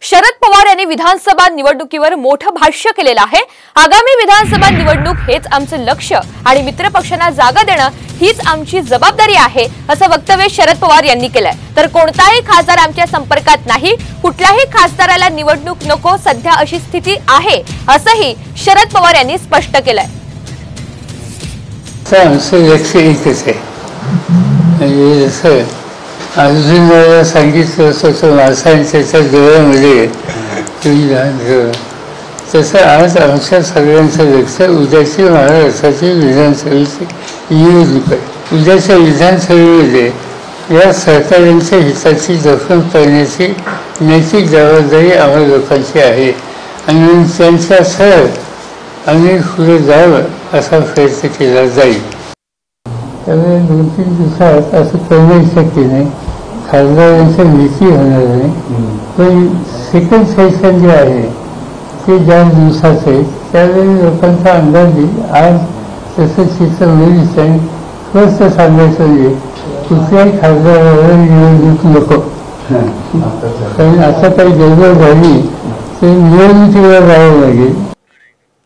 शरद पवार यांनी विधानसभा निवडणुकीवर मोठं भाष्य केलेलं आहे। आगामी विधानसभा निवडणूक हेच आमचं लक्ष्य आणि मित्रपक्षांना जागा देणं हीच आमची जबाबदारी आहे, असं वक्तव्य शरद पवार यांनी केलंय। तर कोणताही खासदार आमच्या संपर्कात नाही, कुठल्याही खासदाराला निवडणूक नको, सध्या अशी स्थिती आहे, असंही शरद पवार यांनी स्पष्ट केलंय। अजून सांगितलं होतं माणसांच्या डोळ्यामध्ये तसं आज आमच्या सगळ्यांचं लक्ष उद्याची महाराष्ट्राची विधानसभेची निवडणूक आहे। उद्याच्या विधानसभेमध्ये या सरकारांच्या हिताची जखम करण्याची नैतिक जबाबदारी आम्हा लोकांची आहे आणि त्यांच्यासह आम्ही पुढे जावं असा प्रयत्न केला जाईल। त्यामुळे 2-3 दिवसात असं करणं शक्य नाही, खासदारांच्या नीती होणार नाही, पण सेकंड सेशन जे आहे ते ज्या दिवसाचं आहे त्यावेळी लोकांचा अंदाज येईल। आज तसं चित्र होईल आणि स्पष्ट सांगायचं म्हणजे कुठल्याही खासदारावर निवडणूक नको, कारण आता काही गडबड झाली तर निवडणुकीवर जावं लागेल।